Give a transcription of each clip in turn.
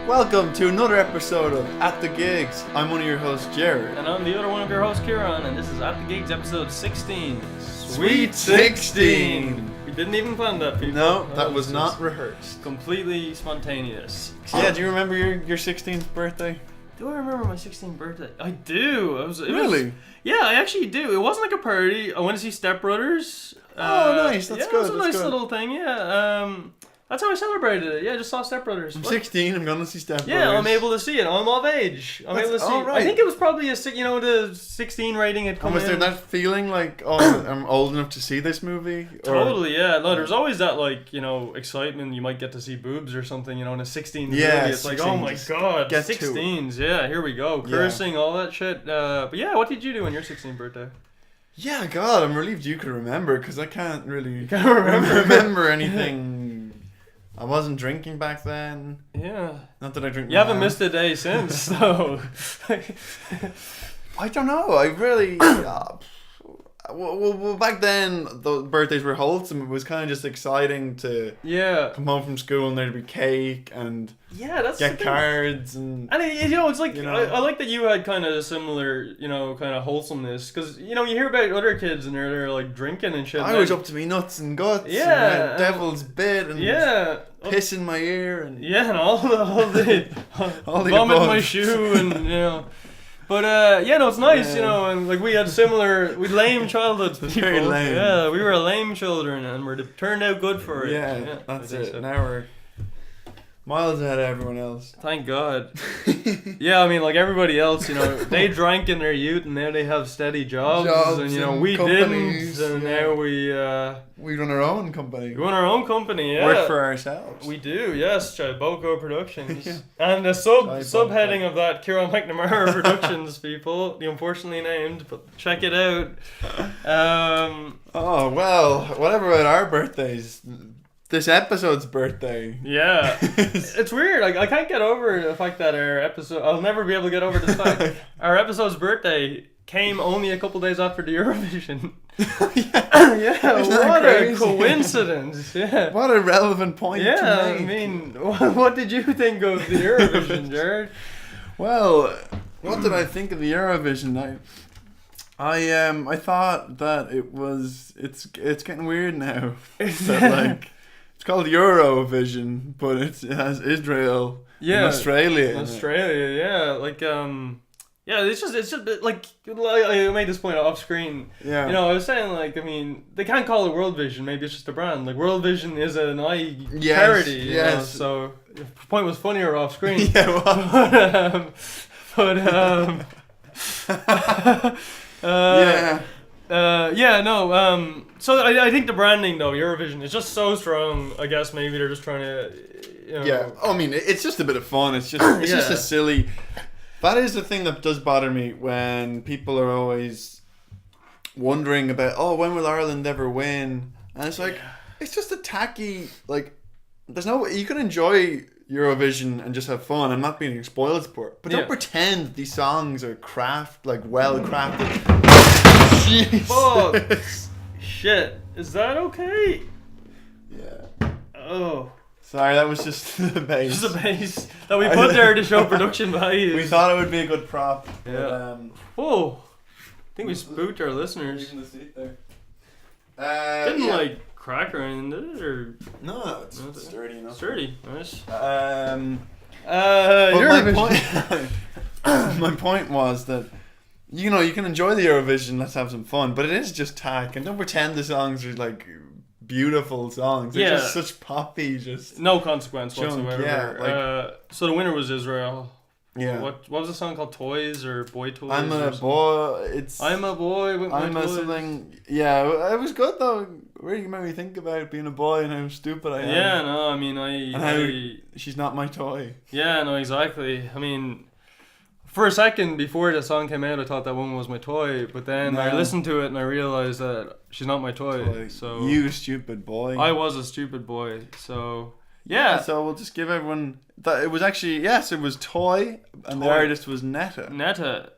Welcome to another episode of At the Gigs. I'm one of your hosts, Jared. And I'm the other one of your hosts, Kieran, and this is At the Gigs episode 16. Sweet 16! We didn't even plan that, people. No, that was not rehearsed. Completely spontaneous. Yeah, do you remember your 16th birthday? Do I remember my 16th birthday? I do. Really? Yeah, I actually do. It wasn't like a party. I went to see Step Brothers. Oh, nice. That's good. good. It was a nice little thing, yeah. That's how I celebrated it. Yeah, I just saw Step Brothers. I'm 16. I'm going to see Step Brothers. Yeah, I'm able to see it. I'm of age. I'm able to see. Right. I think it was probably the 16 rating had come in. Was there that feeling like, oh, I'm old enough to see this movie? Totally, yeah. No, there's always that excitement. You might get to see boobs or something, in a 16 movie. It's 16, like, oh my god, get 16s. Yeah, here we go, cursing, all that shit. But yeah, what did you do on your 16th birthday? Yeah, God, I'm relieved you could remember because I can't really remember anything. I wasn't drinking back then. Yeah. Not that I drink. You haven't missed a day since, though. I don't know. I really. Well, back then, the birthdays were wholesome. It was kind of just exciting to come home from school and there'd be cake and get cards and it's like I like that you had kind of similar kind of wholesomeness because you hear about other kids and they're like drinking and shit. I was up to me nuts and guts. Yeah, and devil's bit and piss in my ear and and all the vomit in my shoe and But it's nice, and like we had we lame childhoods. Very lame. Yeah, we were lame children, and we turned out good for it. Yeah, that's it. So. Now we're miles ahead of everyone else. Thank God. Yeah, I mean, like everybody else, they drank in their youth, and now they have steady jobs and we didn't, and now we run our own company. We run our own company. Yeah, work for ourselves. We do. Yes, Boko Productions, and the subheading of that, Kieran McNamara Productions, people, the unfortunately named, but check it out. Oh well, whatever about our birthdays. This episode's birthday. Yeah. It's weird. I can't get over the fact that our episode... I'll never be able to get over this fact. Our episode's birthday came only a couple days after the Eurovision. What a coincidence. Yeah. What a relevant point to make. I mean, what did you think of the Eurovision, Jared? Well, what did I think of the Eurovision? I thought that it's getting weird now. It's called Eurovision, but it has Israel and Australia. It's just like I made this point off screen. Yeah. I was saying they can't call it World Vision. Maybe it's just a brand. Like World Vision is an parody. Yes. So the point was funnier off screen. Yeah. So I think the branding though, Eurovision, is just so strong. I guess maybe they're just trying to, Yeah, I mean, it's just a bit of fun. It's just just a silly. That is the thing that does bother me when people are always wondering about, when will Ireland ever win? And it's like, it's just a tacky, you can enjoy Eurovision and just have fun. I'm not being spoiled for it, but don't pretend these songs are well crafted. Fuck. Shit. Is that okay? Yeah. Oh. Sorry, that was just the bass. Just the bass that we put there to show production values. We thought it would be a good prop. Yeah. I think we spooked our listeners. Even the seat there. Didn't crack or anything, did it? Or no, it's sturdy enough. Sturdy, nice. My point was that you can enjoy the Eurovision. Let's have some fun, but it is just tack, and don't pretend the songs are beautiful songs. They're just such poppy, just no consequence junk, whatsoever. So the winner was Israel. Yeah. What was the song called? Toys or Boy Toys? I'm a boy. I'm a boy with my toys. Something. Yeah, it was good though. It really made me think about being a boy and how stupid I am. Yeah, no, I mean she's not my toy. Yeah, no, exactly. I mean, for a second before the song came out, I thought that woman was my toy, but then I listened to it and I realized that she's not my toy. So you stupid boy. I was a stupid boy. So yeah. So we'll just give everyone that it was actually it was Toy and the artist was Netta.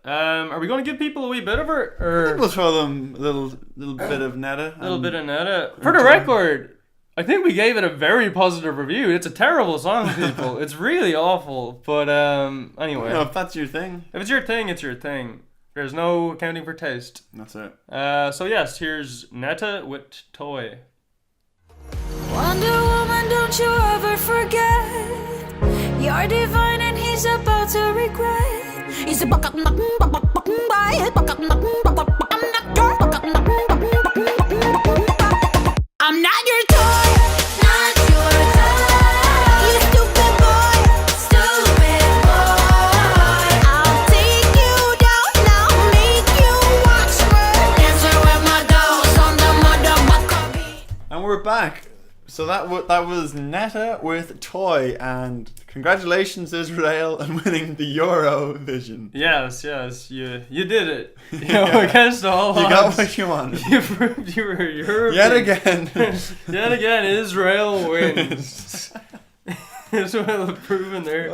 Are we going to give people a wee bit of her? Or I think we'll throw them a little bit of Netta. A little bit of Netta. For the record, I think we gave it a very positive review. It's a terrible song, people. It's really awful. But anyway. If that's your thing. If it's your thing, it's your thing. There's no accounting for taste. That's it. So yes, here's Netta with Toy. Wonder Woman, don't you ever forget. You're divine and he's about to regret. He's a buck up, I'm not your toy, not your toy. You stupid boy, stupid boy. I'll take you down, now make you watch me. Dancing with my dolls on the motherfucker beat. And we're back. So that was Netta with Toy, and congratulations Israel on winning the Eurovision. Yes, you did it. You know, against all odds. You got what you wanted. You proved you were European. Yet again. Yet again, Israel wins. Israel proven there.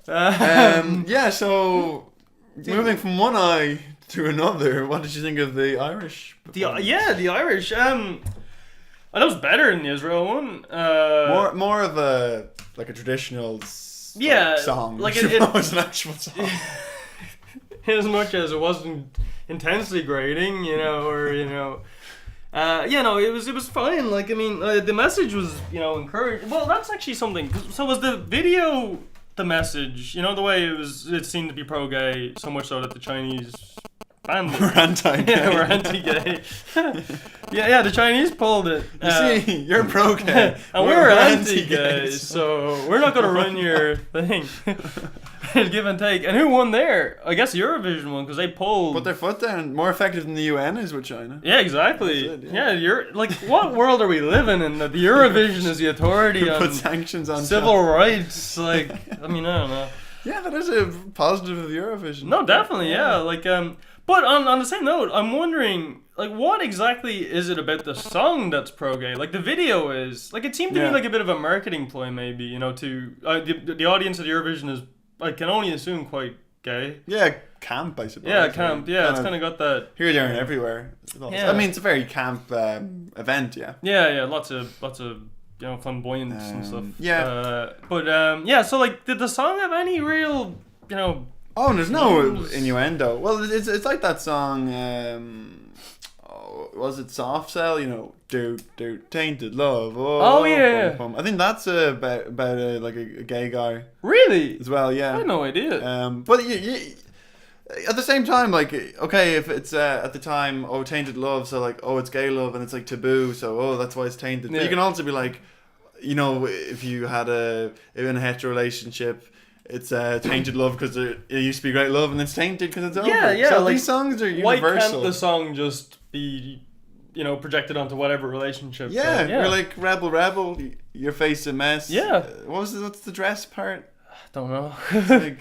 Yeah, so moving from one eye to another, what did you think of the Irish? The Irish. I know it's better than the Israel one. More of a traditional song. Like it was an actual song. As much as it wasn't intensely grating, it was fine. Like, I mean, the message was, encouraging. Well, that's actually something. So was the video the message? You know, the way it seemed to be pro-gay, so much so that the Chinese banned it. We're anti-gay. Yeah, we're anti-gay. yeah, the Chinese pulled it. You see, you're pro-gay. And we're anti-gay, so we're not going to run your thing. Give and take. And who won there? I guess Eurovision won because they pulled. Put their foot down. More effective than the UN is with China. Yeah, exactly. It, yeah, you're like, what world are we living in that the Eurovision is the authority on put sanctions on civil China. rights? Like, I mean, I don't know. Yeah, that is a positive of Eurovision. No, definitely, yeah. Like, but on the same note, I'm wondering, like, what exactly is it about the song that's pro-gay? Like, the video is, like, it seemed to be like a bit of a marketing ploy, maybe, to the audience of Eurovision is, I can only assume, quite gay. Yeah, camp, I suppose. Yeah, camp. Yeah, it's kind of got that. Here, there, and everywhere. Yeah. I mean, it's a very camp event. Yeah. Yeah. Lots of flamboyance and stuff. Yeah. But so like, did the song have any real Oh, there's no innuendo. Well, it's like that song. Was it Soft Cell? Do Tainted Love. Oh yeah. Bum, bum. I think that's about a gay guy. Really? As well, yeah. I had no idea. But you at the same time, like, okay, if it's at the time, tainted love, so like, it's gay love and it's like taboo, so that's why it's tainted. Yeah. But you can also be like, if you had in a hetero relationship, it's tainted love because it used to be great love and it's tainted because it's over. Yeah. So like, these songs are universal. Why can't the song just be, projected onto whatever relationship? Yeah, you're like rebel, your face a mess. Yeah. What's the dress part? I don't know. Like,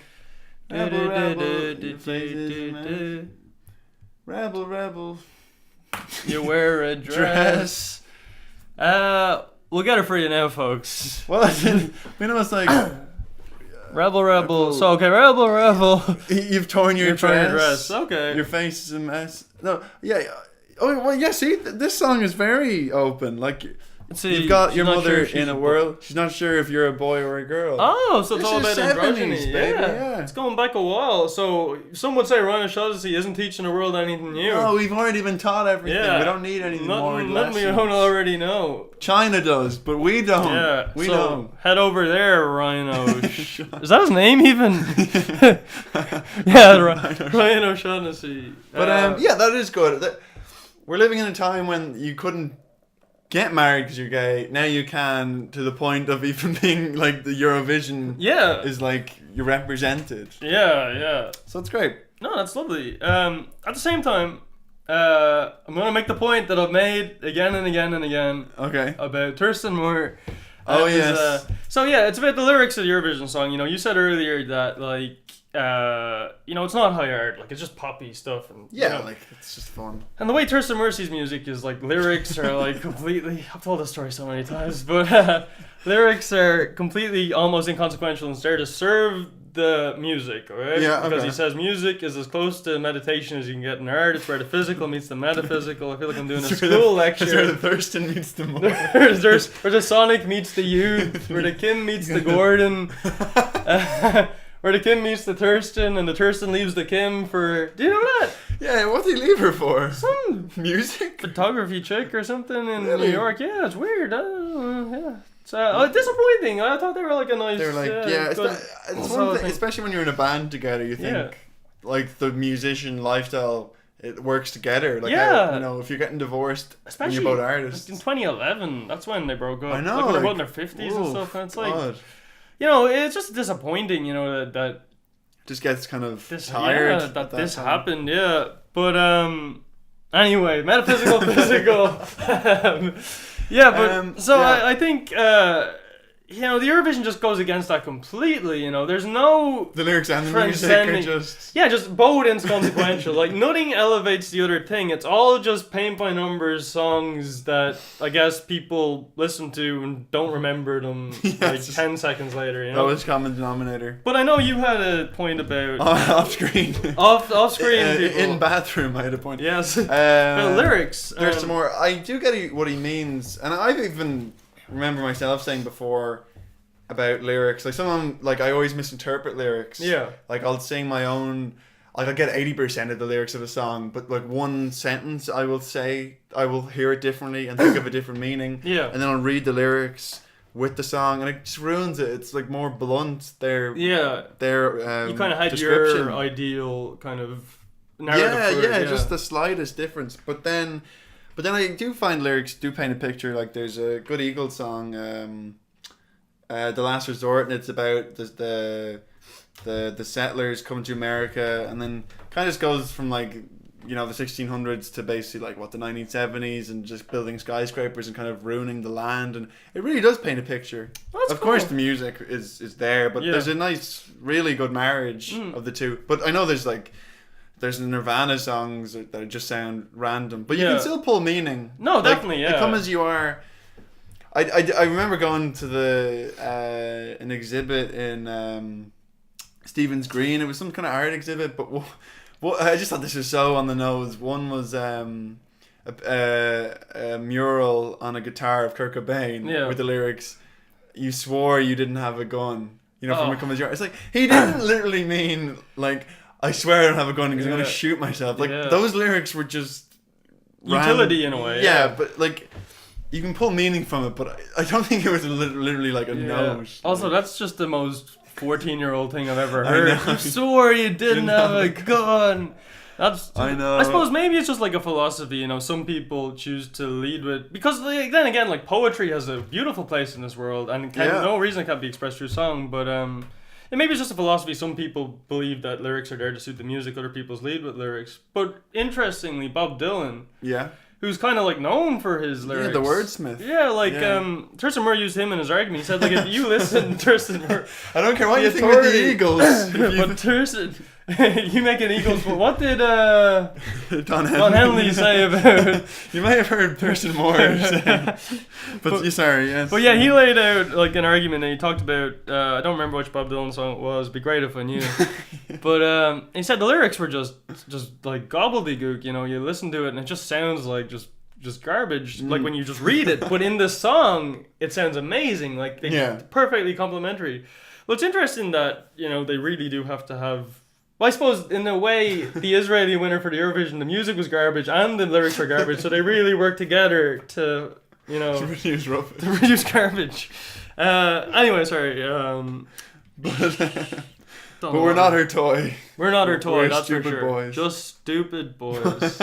rebel. You wear a dress. We'll get it for you now, folks. Well, it's like rebel. So okay, rebel. You've torn your dress. Okay. Your face is a mess. No, yeah. Oh well, yeah. See, this song is very open. Like, you've got your mother in a world. She's not sure if you're a boy or a girl. Oh, so it's all about 70s, androgyny. baby, yeah, it's going back a while. So some would say Ryan O'Shaughnessy isn't teaching the world anything new. No, we've already been taught everything. Yeah. We don't need anything more. Nothing we don't already know. China does, but we don't. Yeah, we don't. Head over there, Ryan O'Shaughnessy. Is that his name even? Yeah, Ryan O'Shaughnessy. But yeah, that is good. We're living in a time when you couldn't get married because you're gay. Now you can, to the point of even being like the Eurovision. Yeah. Is like you're represented. Yeah. So it's great. No, that's lovely. At the same time, I'm gonna make the point that I've made again and again and again. Okay. About Thurston Moore. Oh yes. So yeah, it's about the lyrics of the Eurovision song. You said earlier that like. It's not high art, like it's just poppy stuff, and like it's just fun. And the way Thurston Mercy's music is, like, lyrics are like completely. I've told this story so many times, but lyrics are completely almost inconsequential and there to serve the music, alright? Yeah, Because okay. he says music is as close to meditation as you can get in art. It's where the physical meets the metaphysical. I feel like I'm doing a It's where school That's where lecture. the Thurston meets the Moore. Where the Sonic meets the youth, where the Kim meets the Gordon, where the Kim meets the Thurston, and the Thurston leaves the Kim for. Do you know that? Yeah, what did he leave her for? Some Music? photography chick or something in Really? New York. Yeah, it's weird. Yeah. It's disappointing. I thought they were like a nice. They were like, good- it's solid one thing, thing. especially when you're in a band together. You think Yeah. like the musician lifestyle, it works together. Like, Yeah. how, if you're getting divorced, Especially and you're both like artists. in 2011, that's when they broke up. I know, Like when they're like, both in their 50s and whoa, stuff. And it's like, God. it's just disappointing, that Just gets kind of this tired. yeah, at that this time. happened. Yeah, but anyway, metaphysical, physical. Yeah, but so yeah. I think the Eurovision just goes against that completely. There's no. The lyrics and the music are Transcending- just. Yeah, just both inconsequential. Like, nothing elevates the other thing. It's all just paint by numbers songs that I guess people listen to and don't remember them like Yes. 10 seconds later, Lowest common denominator. But I know you had a point about Off screen. off screen people. In bathroom, I had a point. Yes. The lyrics. There's some more. I do get what he means, and I've even remember myself saying before about lyrics. Like I always misinterpret lyrics. Yeah. Like I'll sing my own. Like I'll get 80% of the lyrics of a song, but like one sentence I will say, I will hear it differently and think of a different meaning. Yeah. And then I'll read the lyrics with the song, and it just ruins it. It's like more blunt. Their Yeah. you You kind of had description. your ideal kind of narrative. Yeah, just the slightest difference. But then I do find lyrics do paint a picture. Like there's a Good Eagles song, The Last Resort, and it's about the settlers coming to America, and then kind of just goes from like the 1600s to basically like the 1970s, and just building skyscrapers and kind of ruining the land, and it really does paint a picture. That's of course, cool. the music is there, but Yeah. there's a nice, really good marriage of the two. But I know there's the Nirvana songs that just sound random, but you Yeah. can still pull meaning. No, Like, definitely, yeah. Come as you are. I remember going to an exhibit in Stephen's Green. It was some kind of art exhibit, but what I just thought this was so on the nose. One was a mural on a guitar of Kurt Cobain with the lyrics, "You swore you didn't have a gun." From Come As You Are. It's like he didn't literally mean like, "I swear I don't have a gun because I'm gonna shoot myself." Like those lyrics were just utility in a way. Yeah, but like you can pull meaning from it, but I don't think it was literally like a note. Also, that's just the most 14-year-old thing I've ever I heard. know. You swore you didn't have a gun. That's. I know. I suppose maybe it's just like a philosophy. Some people choose to lead with because then again, like poetry has a beautiful place in this world, and no reason it can't be expressed through song. But and maybe it's just a philosophy. Some people believe that lyrics are there to suit the music. Other people's lead with lyrics. But interestingly, Bob Dylan. Yeah. Who's kind of like known for his lyrics. Yeah, the wordsmith. Yeah, like Thurston Moore used him in his argument. He said like if you listen to Thurston Moore, I don't care what you think of the Eagles. but Thurston, you make an Eagles. What did Don Henley say about? You might have heard Thurston Moore say, but sorry, yes. But yeah, he laid out like an argument and he talked about. I don't remember which Bob Dylan song it was. It'd be great if I knew. But he said the lyrics were just like gobbledygook. You listen to it and it just sounds like just garbage. Like when you just read it. But in the song, it sounds amazing. Like perfectly complimentary. Well, it's interesting that they really do have to have. Well, I suppose in a way, the Israeli winner for the Eurovision, the music was garbage and the lyrics were garbage, so they really worked together to to reduce rubbish. To reduce garbage. Anyway, sorry. But we're not her toy. We're not her toy. We're that's for stupid sure. boys. Just stupid boys.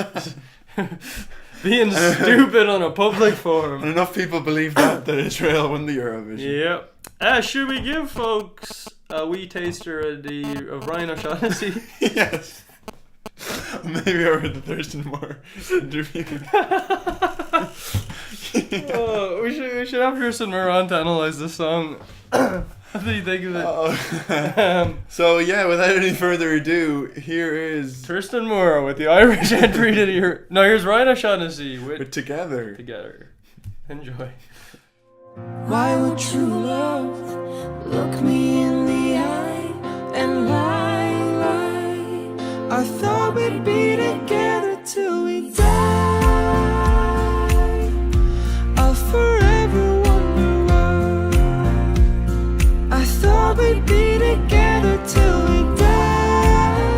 Being stupid on a public forum. And enough people believe that Israel won the Eurovision. Yep. Should we give folks a wee taster of Ryan O'Shaughnessy? Yes. Maybe over the Thurston Moore interview. We should have Thurston Moore on to analyze this song. What do you think of it? So without any further ado, here is Thurston Moore with the Irish entry to the No, here's Ryan O'Shaughnessy with Together. Enjoy. Why would true love look me in the eye and we'd be together till we die.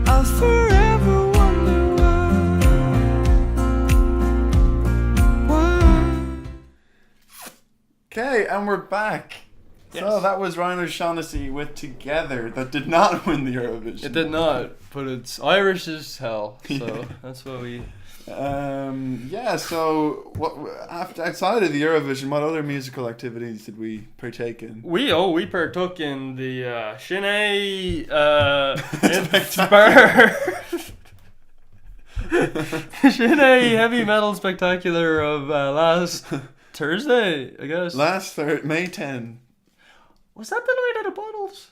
I'll forever wonder why. Okay, and we're back. So Yes. that was Ryan O'Shaughnessy with Together that did not win the Eurovision. It did not, but it's Irish as hell. So that's what we. Yeah, so what outside of the Eurovision, what other musical activities did we partake in? We partook in the Shine Spur Shine Heavy Metal Spectacular of last Thursday, I guess. Last May 10, Was that the night of the bottles?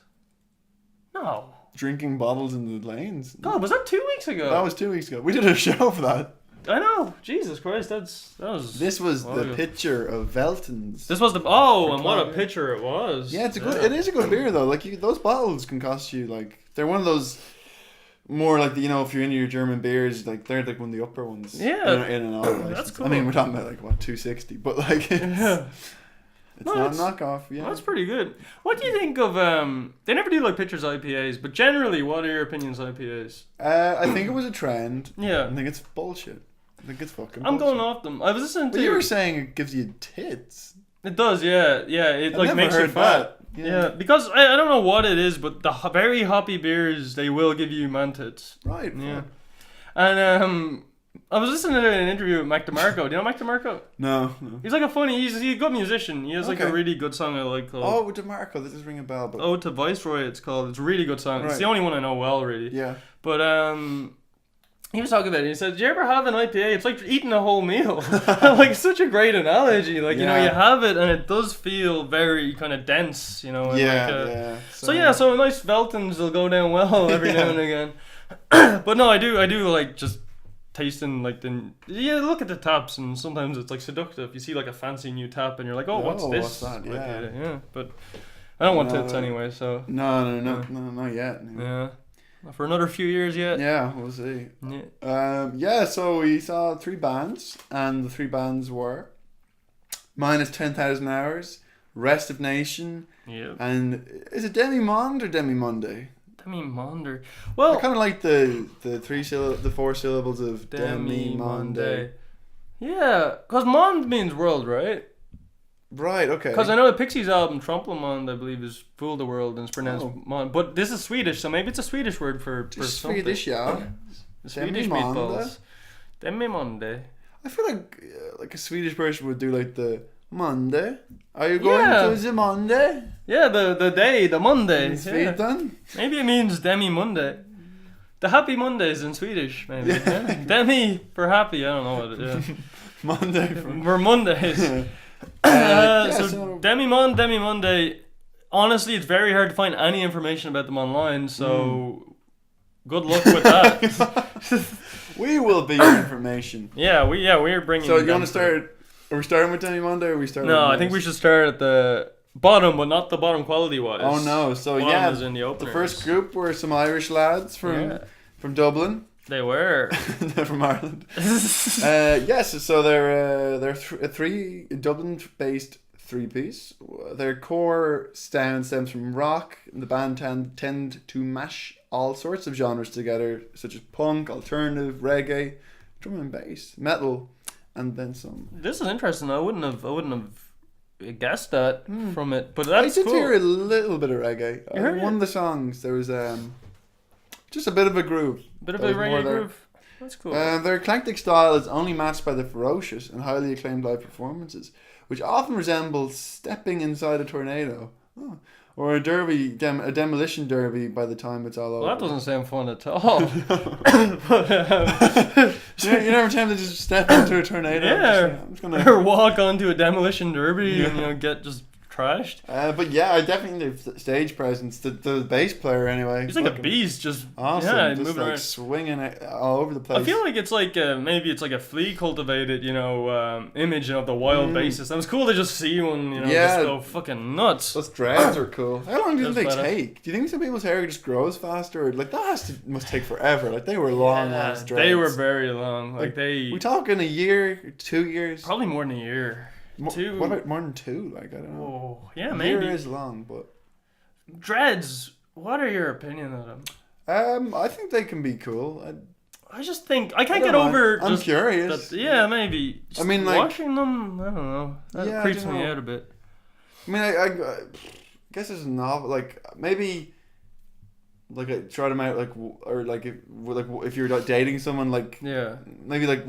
No. drinking bottles in the lanes. God, was that 2 weeks ago? That was 2 weeks ago. We did a show for that. I know. Jesus Christ, that was. This was Oh, the yeah. pitcher of Veltons. This was the and what a picture it was. Yeah, it is a good beer though. Like those bottles can cost you like they're one of those more like if you're into your German beers, like they're like one of the upper ones. Yeah. in and out. That's cool. I mean, we're talking about like what $2.60, but like Yeah. it's No, not a that's- knockoff. Yeah, That's pretty good. What do you think of they never do like pictures IPAs, but generally what are your opinions on IPAs? I think it was a trend. Yeah. I think it's bullshit. I think it's fucking. I'm bullshit. going off them. I was listening to But you were saying it gives you tits. It does, yeah. It I've like never makes you heard fat. that. Yeah. Because I don't know what it is, but the very hoppy beers they will give you man tits. Right. Yeah. And I was listening to an interview with Mac DeMarco. Do you know Mac DeMarco? No. He's like he's a good musician. He has like a Okay. really good song I like called Oh, DeMarco. This is ring a bell. But Ode to Viceroy. It's called. It's a really good song. It's Right. the only one I know well, really. yeah. But he was talking about it. He said, "Do you ever have an IPA? It's like eating a whole meal." Like such a great analogy. Like you Yeah. have it and it does feel very kind of dense. And like, Yeah. So nice Veltons will go down well every now and again. But no, I do like just tasting like look at the taps and sometimes it's like seductive. You see like a fancy new tap and you're like, oh, what's this? what's that? Yeah. Yeah. But I don't want No. tits anyway, so No, not yet. yeah. Not for another few years yet. Yeah, we'll see. Yeah. So we saw 3 bands, and the 3 bands were Minus 10,000 Hours, Restive Nation, Yeah. and is it Demimonde or Demimonde? Demimonde. I Well, kind of like the 4 syllables of Demimonde. Yeah, because Monde means world, right? Right. Okay. Because I know the Pixies album Trompelemond, I believe, is Fool the World and it's pronounced Oh. Monde. But this is Swedish, so maybe it's a Swedish word for Just something. Swedish, yeah. The Swedish Demimonde. meatballs. Demimonde. I feel like a Swedish person would do like the Monday. Are you going Yeah. to the Monday? Yeah, the day, the Monday. In Yeah. Sweden? Maybe it means Demimonde. The Happy Mondays in Swedish, maybe. Yeah. Demi for happy, I don't know what it is. Monday from. We're Mondays. So Demimonde. Honestly, it's very hard to find any information about them online. So good luck with that. We will be your information. we're bringing. So you them want to start? Are we starting with Demimonde or are we starting? No, with I think we this? should start at the bottom, but not the bottom quality wise. Oh no! So Bottom yeah, is in the the openers. first group were some Irish lads from Dublin. They were. They're from Ireland. Yes, so they're a 3 Dublin-based 3-piece. Their core sound stems from rock. And the band tend to mash all sorts of genres together, such as punk, alternative, reggae, drum and bass, metal, and then some. This is interesting. I wouldn't have guessed that from it, but I that's did cool. hear a little bit of reggae. You heard One it? of the songs there was just a bit of a groove. Bit of That a was more reggae there. groove. That's cool. Their eclectic style is only matched by the ferocious and highly acclaimed live performances, which often resemble stepping inside a tornado, or a demolition derby by the time it's all over. Well, that doesn't sound fun at all. You never tempted to just step into a tornado? Yeah. I'm just gonna. Or walk onto a demolition derby and get just trashed. But yeah, I definitely the stage presence. The bass player anyway. He's like a fucking beast, just Awesome, yeah, just moving like around. swinging it all over the place. I feel like it's like maybe it's like a flea cultivated, image of the wild bassist. And it's cool to just see one, Yeah. just go fucking nuts. those dreads are cool. How long do That's they badass. take? Do you think some people's hair just grows faster? Or, like must take forever. Like they were long ass dreads. They were very long. Like they We talking a year, 2 years? probably more than a year. 2. What about more than 2? Like, I don't know. Oh, yeah, A maybe. year is long, but Dreads. What are your opinion of them? I think they can be cool. I just think I can't don't get mind. over. I'm just curious. yeah, maybe. Just I mean, like, washing them. I don't know. That Yeah, I creeps don't me know. out a bit. I mean, I guess it's a novel. Like, maybe, like, I try them out, like, or like if you're like dating someone, like, Yeah. maybe like,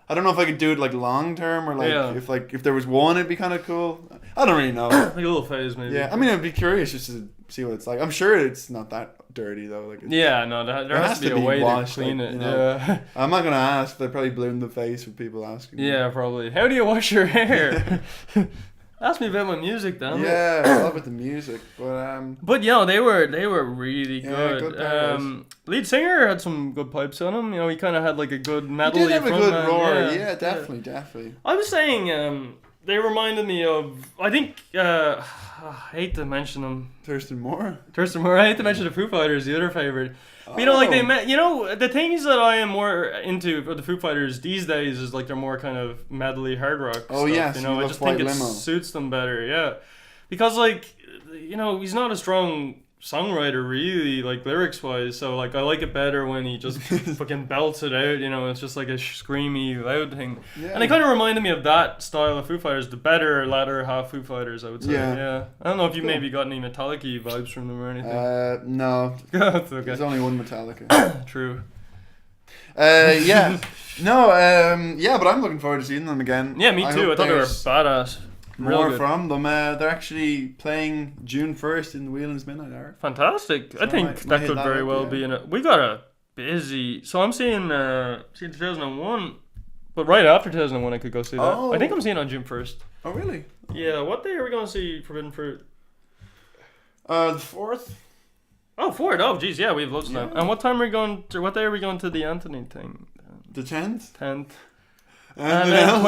I don't know if I could do it like long term or like Yeah. if there was one, it'd be kind of cool. I don't really know. Like a little phase, maybe. Yeah, I mean, I'd be curious just to see what it's like. I'm sure it's not that dirty though. Like, Yeah, no, there has to be a way washed, to clean like, it. you know. Yeah. I'm not gonna ask. They probably blew in the face with people asking. me. Yeah, probably. How do you wash your hair? Ask me about my music, damn it. Yeah, I love it, the music, But they were really Yeah, good. good guys. Lead singer had some good pipes on him. You know, he kind of had like a good metal. he did have a good frontman. roar. Yeah, definitely. I was saying, they reminded me of. I think I hate to mention them. Thurston Moore. I hate to mention the Foo Fighters, the other favorite. But, you know, like the things that I am more into for the Foo Fighters these days is like they're more kind of medley hard rock. Oh, stuff, yes, you know, he I loves just think White it Limo. suits them better. Yeah, because like, you know, he's not a strong songwriter really, like lyrics wise. So like, I like it better when he just fucking belts it out. You know, it's just like a screamy, loud thing. Yeah. And it kind of reminded me of that style of Foo Fighters, the better latter half Foo Fighters, I would say. Yeah. I don't know if you Cool. maybe got any Metallica vibes from them or anything. No, That's okay. there's only one Metallica. True. Yeah. No, yeah, but I'm looking forward to seeing them again. Yeah, me too. I hope thought they were there's badass. Real more good. from them. They're actually playing June 1st in the Whelan's Midnight Hour. Fantastic. I So think might that hit could that very up, well yeah. be in it. We got a busy. So I'm seeing 2001, but right after 2001 I could go see that. Oh. I think I'm seeing it on June 1st. Oh, really? Yeah. What day are we going to see Forbidden Fruit? The 4th? Oh, 4th. Oh, geez. Yeah, we have loads of time. Yeah. And what time are we going to? What day are we going to the Anthony thing? The 10th? 10th. And Anything then else?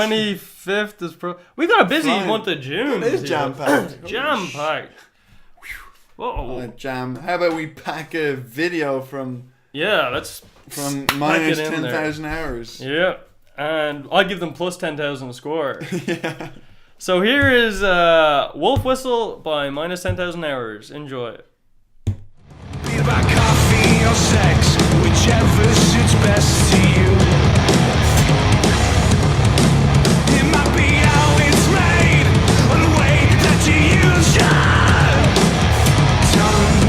25th is we got a busy Flying. month of June. It is here. jam-packed. Jam-packed. Whoa. Jam. How about we pack a video from Yeah, let's minus it in there. 10,000 hours? Yeah, and I'll give them plus 10,000 a score. Yeah. So here is Wolf Whistle by minus 10,000 hours. Enjoy. Be about coffee or sex, whichever suits best to you. It might be how it's made, or the way that you use your tongue.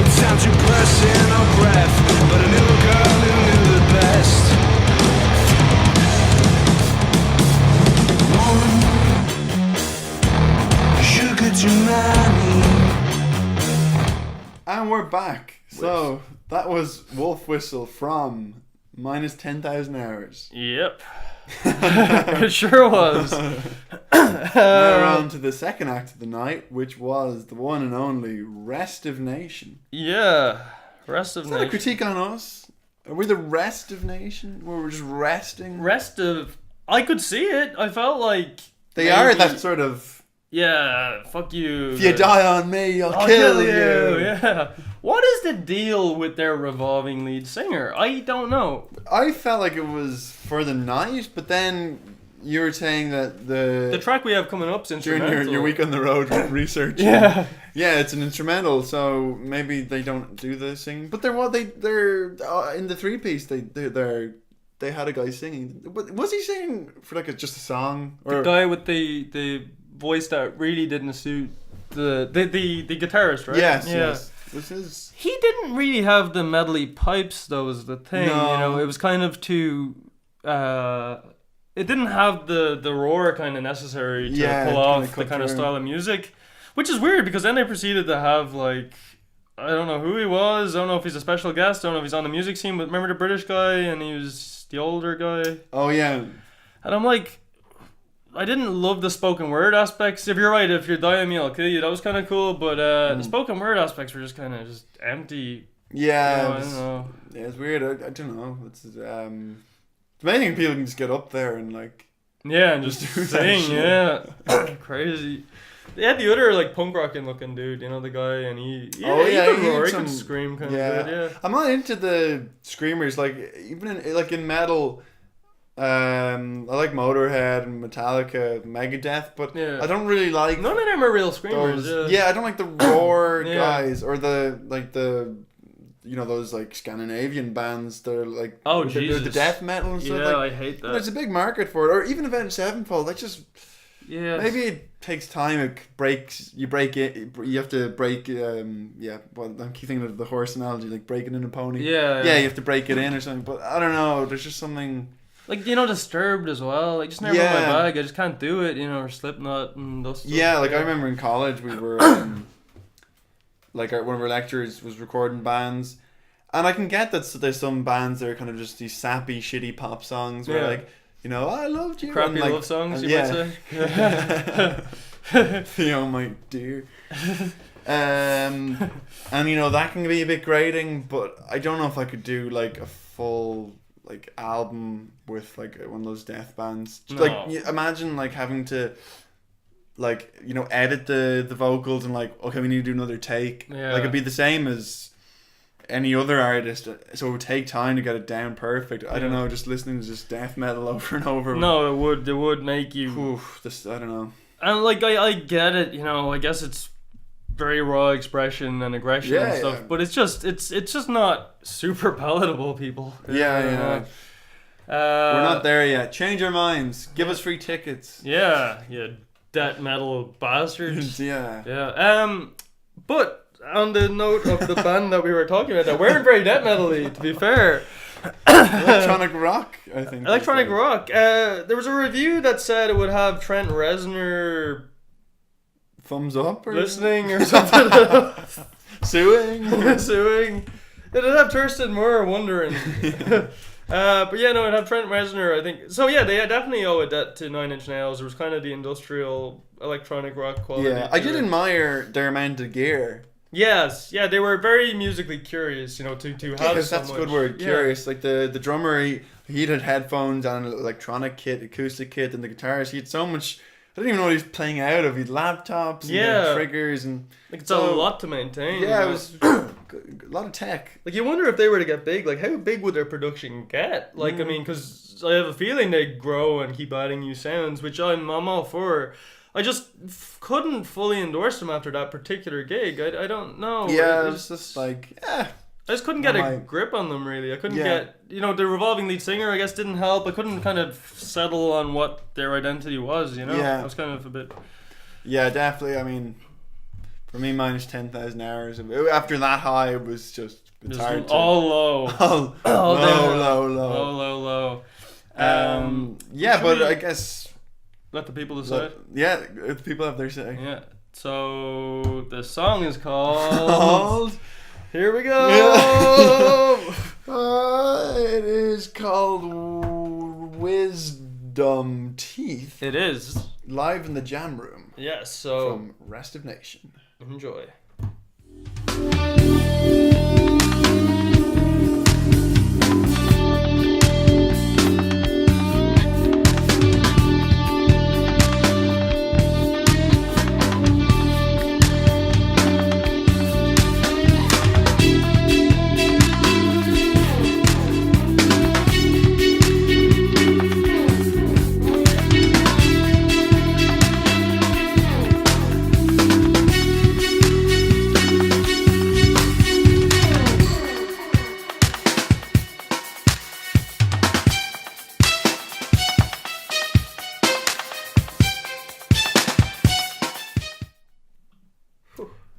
It's time to personal breath, but a little girl who knew the best. One sugar too many. And we're back. So that was Wolf Whistle from minus 10,000 hours. Yep. It sure was. Now we're on to the second act of the night, which was the one and only Restive Nation. Yeah. Rest of Is that a Nation. critique on us? Are we the Restive Nation? Where we're just resting? Rest of. I could see it. I felt like. They are maybe- that sort of, Yeah, fuck you. if you die on me, I'll I'll kill you. Yeah. What is the deal with their revolving lead singer? I don't know. I felt like it was for the night, but then you were saying that The track we have coming up is during instrumental. your week on the road research. Yeah. Yeah, it's an instrumental, so maybe they don't do the singing. But they're in the 3-piece. They had a guy singing. But was he singing for like just a song? The guy with the voice that really didn't suit the guitarist, right? Yes, Yeah. yes. This is He didn't really have the medley pipes, though, was the thing. No. You know, it was kind of too. It didn't have the roar kind of necessary to Yeah, pull it off kinda the cut kind of through. style of music, which is weird because then they proceeded to have like. I don't know who he was. I don't know if he's a special guest. I don't know if he's on the music scene. But remember the British guy, and he was the older guy. oh yeah. And I'm like, I didn't love the spoken word aspects. If you're right, if you're dying me, I'll kill you. That was kind of cool, but the spoken word aspects were just kind of just empty. Yeah, You know, it I was- don't know. yeah, it's weird. I don't know. It's the main thing people can just get up there and like. Yeah, and just do that sing. shit. Yeah, crazy. They had the other like punk rocking looking dude, you know, the guy, and he he could roar, had he some- could scream kind yeah. of good. Yeah. I'm not into the screamers. Like even in metal, I like Motorhead and Metallica, Megadeth, but Yeah. I don't really like None of them are real screamers. those. Yeah, I don't like the roar Yeah. guys or the those like Scandinavian bands that are like Jesus. the death metal and stuff. Yeah, Like, I hate that. there's a big market for it, or even Avenged Sevenfold. Like just Yeah. maybe it takes time. It breaks. You break it. You have to break. Well, I'm keep thinking of the horse analogy, like breaking in a pony. Yeah. Yeah, you have to break it in or something. But I don't know. There's just something. Like, Disturbed as well. Like, just never in my bag. I just can't do it, or Slipknot and those stuff. Yeah, like I remember in college we were like one of our lecturers was recording bands, and I can get that there's some bands that are kind of just these sappy, shitty pop songs where like I loved you. Crappy and, like, love songs, you yeah. might say. Oh my dear. And that can be a bit grating, but I don't know if I could do like a full like album with like one of those death bands. No. Like imagine like having to like edit the vocals and like, okay, we need to do another take. Yeah. Like it'd be the same as any other artist, so it would take time to get it down perfect. I don't know, just listening to just death metal over and over. No, it would make you. Oof, I don't know. And like I get it, I guess it's very raw expression and aggression and stuff, but it's just not super palatable, people. Yeah. We're not there yet. Change our minds. Give us free tickets. Yeah, death metal bastards. Yeah. But on the note of the band that we were talking about, that weren't very death metal-y, to be fair. Electronic rock, I think. Electronic rock. There was a review that said it would have Trent Reznor thumbs up or listening or something. Suing. Suing. It'd have Thurston Moore wondering. But yeah, no, it'd have Trent Reznor, I think. So yeah, they definitely owe a debt to Nine Inch Nails. There was kind of the industrial electronic rock quality. Yeah, I did admire their amount of gear. Yes, yeah, they were very musically curious, to have that's so a much. good word, curious. Like the drummer, he had headphones and an electronic kit, acoustic kit, and the guitarist, he had so much. I didn't even know what he was playing out of. He had laptops and triggers and like it's a lot to maintain. Yeah, it was a lot of tech. Like you wonder if they were to get big, like how big would their production get? Like I mean, because I have a feeling they'd grow and keep adding new sounds, which I'm all for. I just couldn't fully endorse them after that particular gig. I don't know. Yeah, it was just like I just couldn't get a grip on them, really. I couldn't get, the revolving lead singer, I guess, didn't help. I couldn't kind of settle on what their identity was, Yeah. I was kind of a bit... Yeah, definitely. I mean, for me, minus 10,000 hours. After that high, it was just... It's hard to... All low. Low. Yeah, but I guess... Let the people decide. If people have their say. Yeah. So, the song is called... Here we go. It is called Wisdom Teeth. It is live in the jam room. Yes. So from Restive Nation. Enjoy.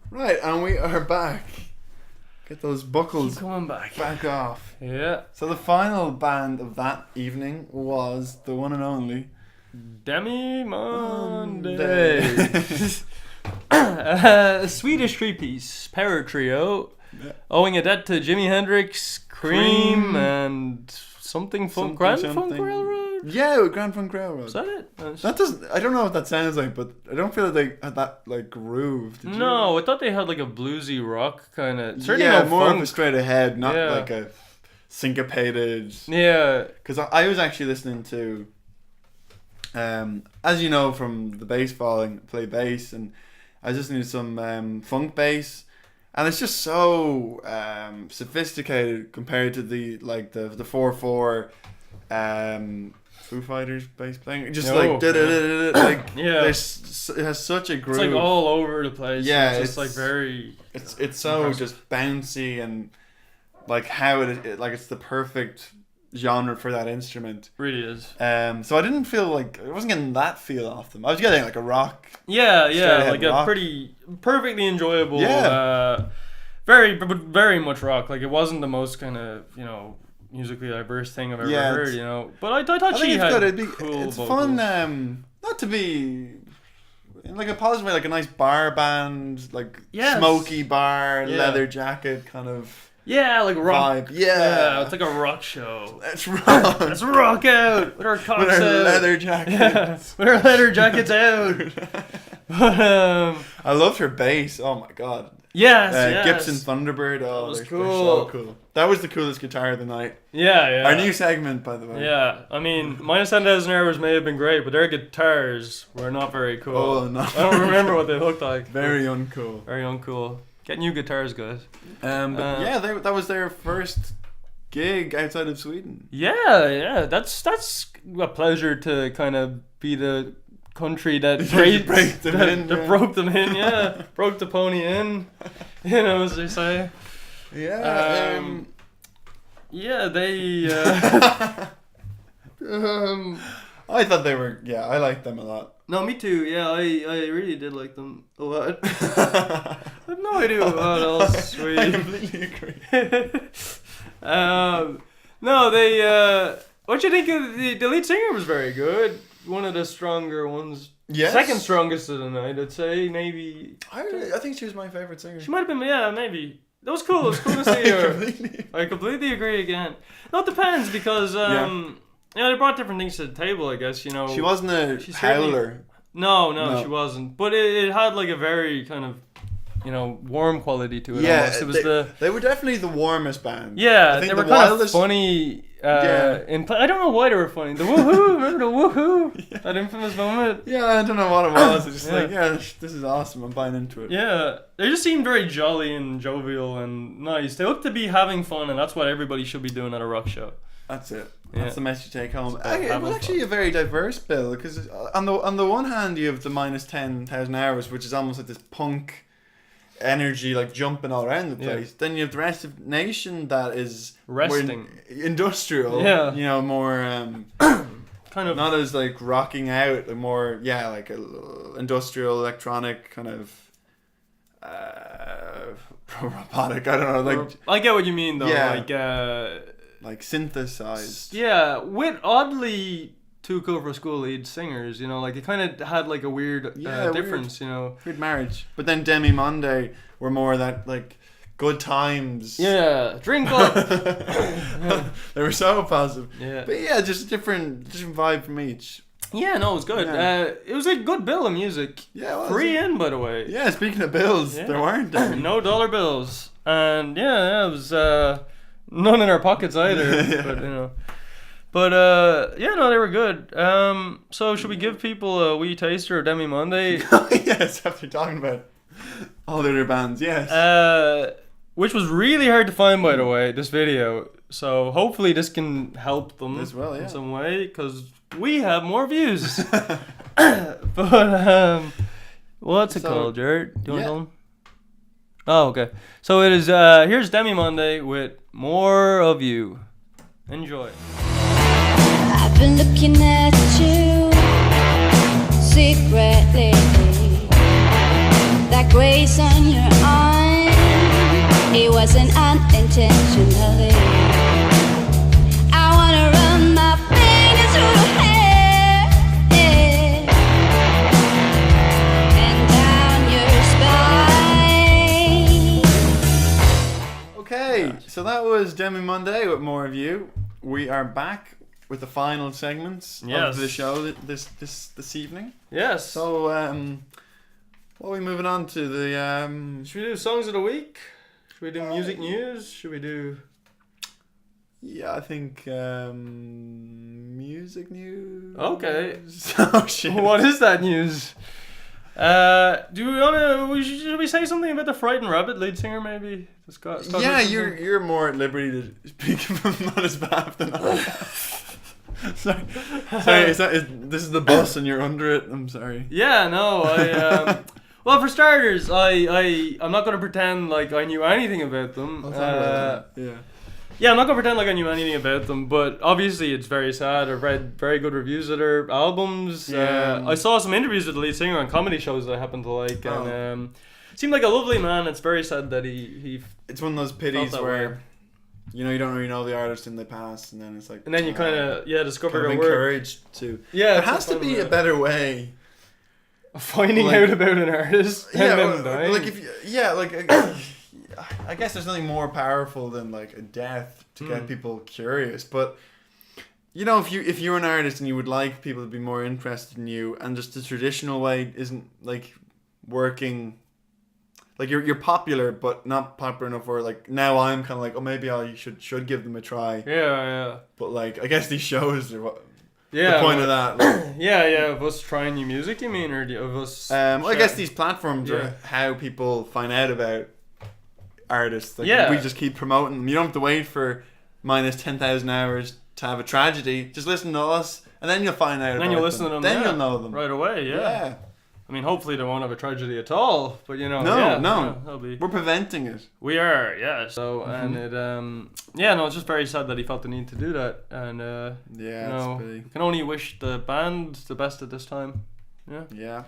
Right, and we are back. Get those buckles Keep coming back off. Yeah. So the final band of that evening was the one and only Demimonde. A Swedish three-piece power trio, owing a debt to Jimi Hendrix, Cream, and something Grand Funk Railroad. Yeah, Grand Funk Railroad. Is that it? That doesn't. I don't know what that sounds like, but I don't feel like they had that like groove. Did No, you? I thought they had like a bluesy rock kind of. Yeah, no more funk. of a straight ahead, not like a syncopated. Yeah. Because I was actually listening to, as you know from the bass falling, play bass, and I was listening to some funk bass. And it's just so sophisticated compared to the 4/4 Foo Fighters bass playing, just No. like like Yeah. it has such a groove. It's like all over the place. Yeah, It's just it's- like very. It's so impressive. just bouncy and like how like it's the perfect genre for that instrument. Really is. So I didn't feel like I wasn't getting that feel off them. I was getting like a rock. Yeah, Straight ahead like a rock. pretty perfectly enjoyable. Yeah. Very much rock. Like it wasn't the most kind of musically diverse thing I've ever Yeah, heard. it's- But I thought I think she it's had good. cool It's vocals. fun. Not to be in like a positive way, like a nice bar band, like Yes. smoky bar, Yeah. leather jacket kind of Yeah, like rock. vibe. Yeah, It's like a rock show. let's rock Let's rock out with our cocks with our out. leather jacket. Yeah, with our leather jackets out. But I loved her bass. Oh my god. yes. Gibson Thunderbird. Oh, was they're cool. so cool. That was the coolest guitar of the night. Yeah. Our new segment, by the way. Yeah, I mean, minus 10,000 hours may have been great, but their guitars were not very cool. Oh no. I don't remember what they looked like. Very uncool. Very uncool. Get new guitars, guys. But yeah, that was their first gig outside of Sweden. Yeah, that's a pleasure to kind of be the country that Break them in, that yeah. broke them in, yeah, broke the pony in, as they say. Yeah. Yeah, they. I thought they were. Yeah, I liked them a lot. No, me too. Yeah, I really did like them a lot. I have no idea what else we. I completely agree. No, they. What do you think of the lead singer was very good. One of the stronger ones. Yes. Second strongest of the night, I'd say. Maybe. I think she was my favorite singer. She might have been. Yeah, maybe. That was cool. It was cool to see her. I completely agree again. No, it depends because they brought different things to the table. I guess She wasn't a She certainly- howler. No, she wasn't. But it had like a very kind of, warm quality to it. Yeah, almost. It was they were definitely the warmest band. yeah. I think They were the kind wildest. of funny. Yeah. I don't know why they were funny. The woohoo, remember the woohoo? That infamous moment. Yeah, I don't know what it was. It's just Yeah. like, this is awesome. I'm buying into it. Yeah, they just seemed very jolly and jovial and nice. They looked to be having fun, and that's what everybody should be doing at a rock show. That's it. Yeah. That's the message you take home. about It having was actually a very diverse bill because on the one hand you have the minus 10,000 hours, which is almost like this punk energy, like jumping all around the Yeah. place. Then you have the Restive Nation that is more Resting. industrial. Yeah. More Kind of. not as like rocking out, more like a industrial electronic kind of robotic. I don't know, like I get what you mean, though. Yeah. like synthesized. Yeah, with oddly too cool for school lead singers, it kind of had like a weird Yeah, difference, Weird marriage. But then Demimonde were more that like good times. Yeah, drink up. They were so positive. Yeah. But yeah, just a different vibe from each. Yeah, no, it was good. Yeah. It was a good bill of music. Yeah, it was. Free in, by the way. Yeah, speaking of bills, Yeah. there weren't any. No dollar bills. And yeah, it was none in our pockets either. Yeah. But they were good. So should we give people a wee taster of Demimonde? Yes, after talking about all the other bands, yes. Which was really hard to find, by the way, this video. So hopefully this can help them As well, yeah. in some way, because we have more views. But what's it So, called, Jared? Do you want yeah. to tell them? Oh, okay. So it is. Here's Demimonde with More of You. Enjoy. I've been looking at you secretly. That grace on your arm, it wasn't unintentionally. I wanna run my fingers through your hair, yeah, and down your spine. Okay, so that was Demimonde with More of You. We are back with the final segments Yes. of the show this evening. Yes. So, what are we moving on to? Should we do songs of the week? Should we do music news? Should we do? Yeah, I think music news. Okay. Oh shit. What is that news? Do we wanna? Should we say something about the Frightened Rabbit lead singer? Maybe. Yeah, you're more at liberty to speak from not as bad than I. Sorry, this is the bus and you're under it? I'm sorry. Yeah, no, well, for starters, I'm not gonna pretend like I knew anything about them. Yeah, I'm not gonna pretend like I knew anything about them, but obviously it's very sad. I've read very good reviews of their albums. Yeah. I saw some interviews with the lead singer on comedy shows that I happen to like, and seemed like a lovely man. It's very sad that he. It's one of those pities that where, way. you know, you don't really know the artist and they pass, and then it's like. And then you kind of discover kind of their work. encouraged to. Yeah, there has to be a better way. Finding like- out about an artist. And then dying. like if I guess there's nothing more powerful than like a death to get people curious, but. You know, if you're an artist and you would like people to be more interested in you, and just the traditional way isn't like working, like you're popular but not popular enough where like now I'm kind of like, oh, maybe I should give them a try. Yeah. But like I guess these shows are what Yeah. the point of that. Like, Yeah, of us trying new music, you mean, or of us? I guess these platforms are how people find out about artists. Like, we just keep promoting them. You don't have to wait for minus 10,000 hours to have a tragedy. Just listen to us, and then you'll find out. And then you'll listen to them. Then you'll know them right away. Yeah. I mean, hopefully they won't have a tragedy at all. But you know, no, that'll be. We're preventing it. We are, yeah. So and it, it's just very sad that he felt the need to do that, and it's can only wish the band the best at this time. Yeah.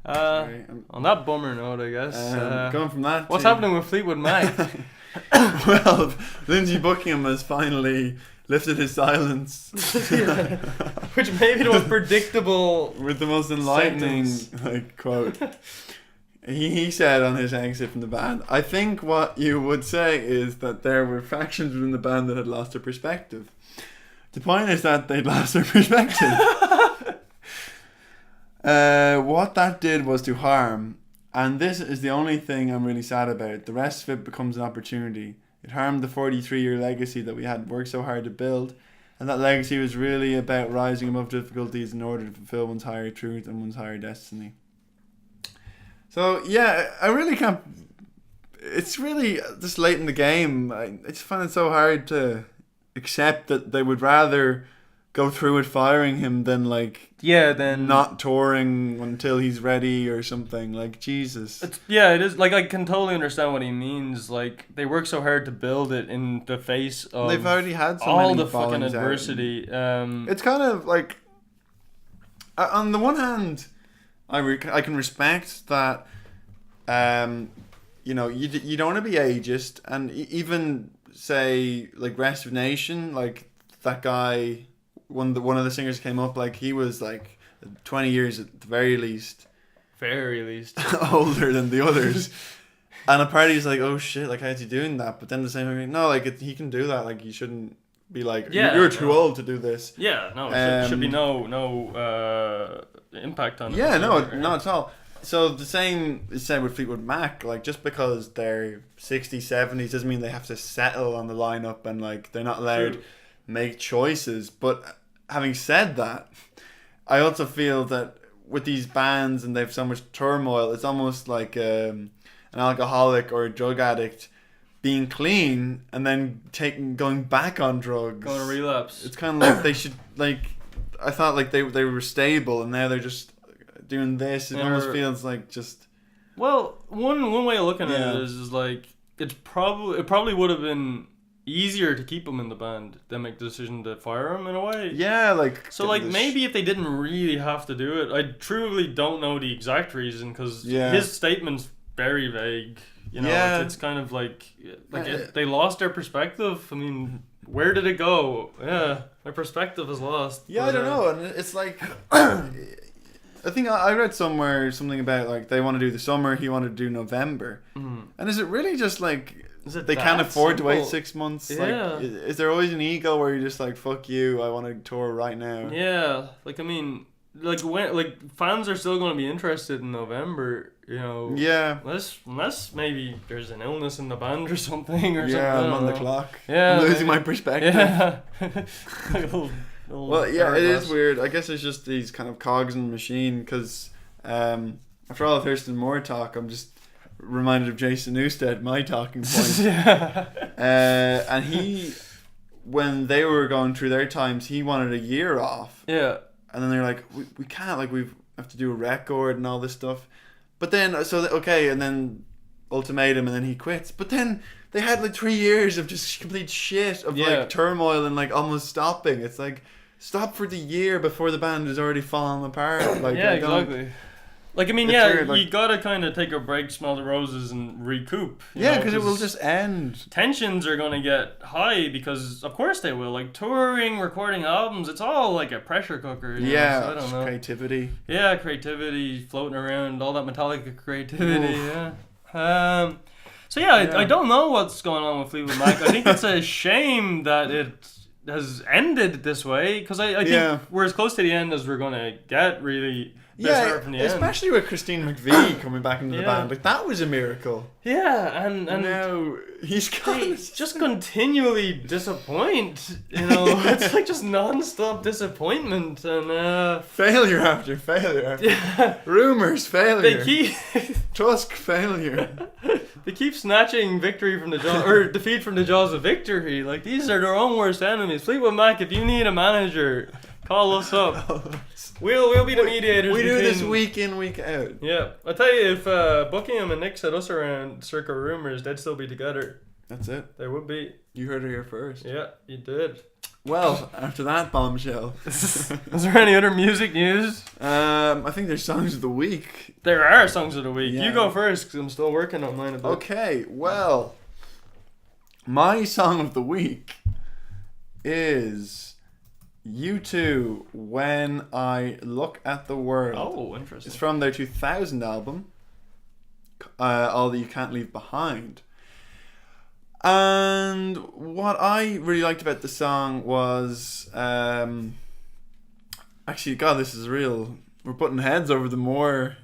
On that bummer note, I guess. Going from that. What's happening with Fleetwood Mac? Well, Lindsey Buckingham has finally lifted his silence. Which maybe the most predictable with the most enlightening quote. He said on his exit from the band, I think what you would say is that there were factions within the band that had lost their perspective. The point is that they'd lost their perspective. What that did was to harm, and this is the only thing I'm really sad about. The rest of it becomes an opportunity. It harmed the 43-year legacy that we had worked so hard to build, and that legacy was really about rising above difficulties in order to fulfill one's higher truth and one's higher destiny. So yeah, I really can't. It's really just late in the game. I just find it so hard to accept that they would rather go through with firing him than not touring until he's ready or something. Like, Jesus. It is. Like, I can totally understand what he means. Like, they work so hard to build it in the face of they've already had all the fucking adversity. It's kind of like, on the one hand, I can respect that. You don't want to be ageist, and even say like Restive Nation, like that guy. One of the singers came up, like he was like 20 years at the very least older than the others, and a party's like, oh shit, like how's he doing that? But then the same thing, no, like he can do that, like you shouldn't be like, you're too old to do this. Should be no impact on it. Not at all. So the same is said with Fleetwood Mac. Like, just because they're 60s, 70s doesn't mean they have to settle on the lineup, and like they're not allowed to make choices. But having said that, I also feel that with these bands and they have so much turmoil, it's almost like an alcoholic or a drug addict being clean and then going back on drugs, going to relapse. It's kind of like they should, like, I thought like they were stable, and now they're just doing this. It almost feels like just. Well, one way of looking at it is like it probably would have been easier to keep him in the band than make the decision to fire him in a way. Yeah, like. So like maybe if they didn't really have to do it, I truly don't know the exact reason, because his statement's very vague. You know, it's kind of like they lost their perspective. I mean, where did it go? Yeah, their perspective is lost. Yeah, I don't know, and it's like. I think I read somewhere something about like they want to do the summer, he wanted to do November, and is it really just like they can't afford to wait 6 months? Yeah. Like, is there always an ego where you're just like, fuck you, I want to tour right now? Yeah, like I mean, like when fans are still going to be interested in November, you know. Yeah. Unless maybe there's an illness in the band or something or something. Yeah, I'm on the clock. Yeah, I'm losing my perspective. Yeah. Well, yeah, it is weird. I guess it's just these kind of cogs in the machine, because after all Thurston Moore talk, I'm just reminded of Jason Newsted, my talking point. And he when they were going through their times, he wanted a year off. Yeah. And then they're like, we can't, like, we have to do a record and all this stuff. But then, okay, and then ultimatum, and then he quits. But then they had like 3 years of just complete shit, of like turmoil and like almost stopping. It's like, stop for the year before the band is already falling apart. Like, yeah, exactly. Like, I mean, weird, like, you gotta kind of take a break, smell the roses, and recoup. Yeah, because it will just end. Tensions are gonna get high because, of course, they will. Like, touring, recording albums, it's all like a pressure cooker. Yeah, so I don't know. Creativity. Yeah, creativity, floating around, all that Metallica creativity. Oof. Yeah. So yeah, I don't know what's going on with Fleetwood Mac. I think it's a shame that it has ended this way because I think we're as close to the end as we're gonna get, really. Yeah, especially with Christine McVie coming back into the band. Like, that was a miracle. Yeah, and now he's gone. Just continually disappoint. You know, it's like just non-stop disappointment and failure after failure. Rumors, failure. They keep Tusk, failure. They keep snatching victory from the jaws, or defeat from the jaws of victory. Like, these are their own worst enemies. Fleetwood Mac, if you need a manager, call us up. We'll be the mediators. We do this week in, week out. Yeah, I tell you, if Buckingham and Nick set us around circa rumors, they'd still be together. That's it. They would be. You heard it here first. Yeah, you did. Well, after that bombshell, is there any other music news? I think there's songs of the week. There are songs of the week. Yeah. You go first, because I'm still working on mine a bit. Okay, well, my song of the week is U2, When I Look at the World. Oh, interesting. It's from their 2000 album, All That You Can't Leave Behind. And what I really liked about the song was, actually, God, this is real. We're putting heads over the Moore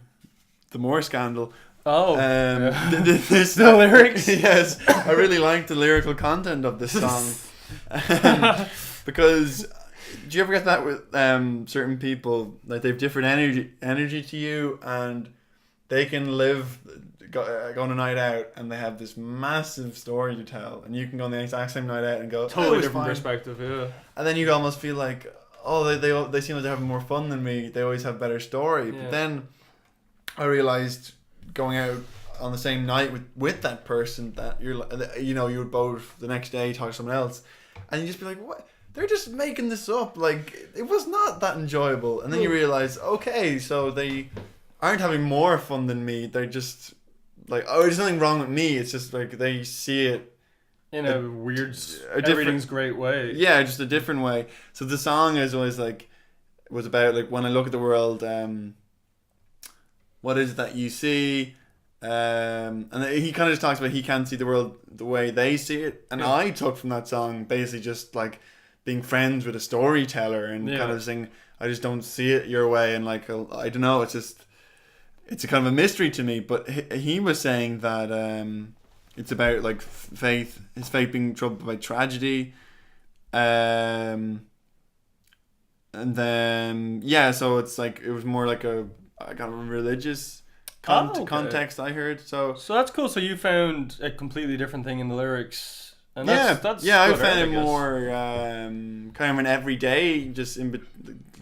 scandal. Oh, the lyrics. Yes, I really liked the lyrical content of this song, because do you ever get that with certain people, like they have different energy to you, and they can go on a night out and they have this massive story to tell, and you can go on the exact same night out and go totally different perspective, yeah. And then you almost feel like, oh, they seem like they're having more fun than me. They always have better story. Yeah. But then I realized going out on the same night with that person that you would both the next day talk to someone else, and you just be like, what? They're just making this up. Like, it was not that enjoyable. And then you realize, okay, so they aren't having more fun than me. They're just like, oh, there's nothing wrong with me. It's just like they see it in a weird, everything's great way. Yeah, just a different way. So the song is always like, was about like, when I look at the world, what is it that you see? And he kind of just talks about he can't see the world the way they see it. And I took from that song basically just like being friends with a storyteller and kind of saying, I just don't see it your way. And like, I don't know, it's a kind of a mystery to me. But he was saying that it's about like faith, his faith being troubled by tragedy. And then, so it's like, it was more like a kind of religious context, I heard. So that's cool. So you found a completely different thing in the lyrics. And I found it more kind of an everyday, just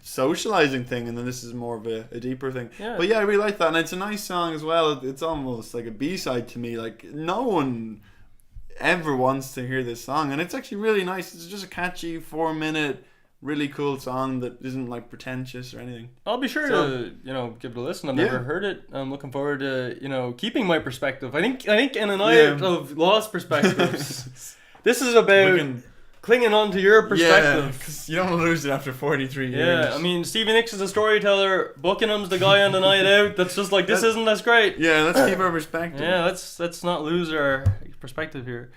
socializing thing, and then this is more of a deeper thing. Yeah. But I really like that, and it's a nice song as well. It's almost like a B-side to me. Like, no one ever wants to hear this song, and it's actually really nice. It's just a catchy 4-minute, really cool song that isn't like pretentious or anything. I'll be sure to give it a listen. I've never heard it. I'm looking forward to keeping my perspective. I think in a night of lost perspectives, this is about clinging on to your perspective. Yeah, because you don't want to lose it after 43 years. Yeah, I mean, Stevie Nicks is a storyteller. Buckingham's the guy on the night out that's just like, this isn't as great. Yeah, let's keep our perspective. Yeah, let's not lose our perspective here.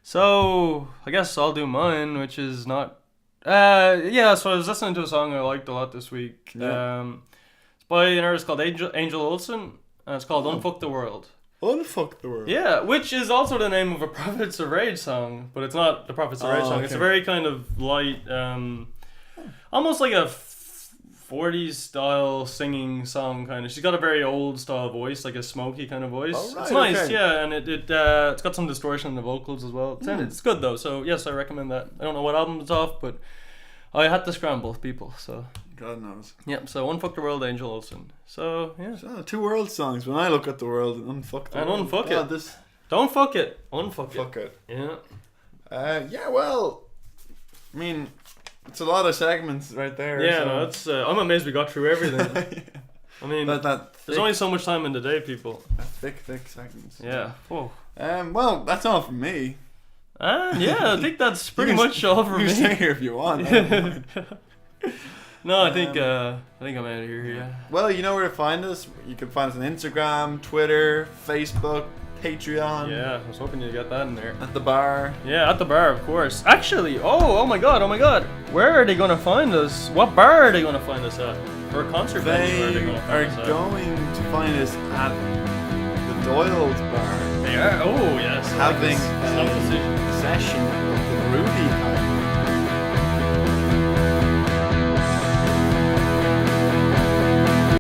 So I guess I'll do mine, which is not. So I was listening to a song I liked a lot this week. Yeah. It's by an artist called Angel Olsen, and it's called Unfucktheworld. Unfucktheworld. Yeah, which is also the name of a Prophets of Rage song, but it's not the Prophets of Rage song. Okay. It's a very kind of light, almost like a 40s style singing song kind of. She's got a very old style voice, like a smoky kind of voice. Oh, right, it's nice, okay. yeah, and it's got some distortion in the vocals as well. It's good though, so yes, I recommend that. I don't know what album it's off, but I had to scramble people, so God knows. yep. So Unfuck the World, Angel Olsen. So yeah, So, 2 world songs. When I look at the world, and unfuck the And world. unfuck God, it. This don't fuck it, unfuck fuck it. it. Yeah, Yeah, well, I mean, it's a lot of segments right there. yeah. so. No, that's. I'm amazed we got through everything. I mean, that there's only so much time in the day, people. thick segments. Yeah. Whoa. Well, that's all from me. Yeah, I think that's pretty You can- much all for You me. can stay here if you want. I don't mind. No, I think I'm out of here. Yeah. Well, you know where to find us. You can find us on Instagram, Twitter, Facebook, Patreon. Yeah, I was hoping you'd get that in there. At the bar. Yeah, at the bar, of course. Actually, oh my god. Where are they gonna find us? What bar are they gonna find us at? Or a concert venue are they They gonna are find us at? going to find us at the Doyle's bar. They are? Oh, yes. I like Having this. Tough decision. a session with the Rudy.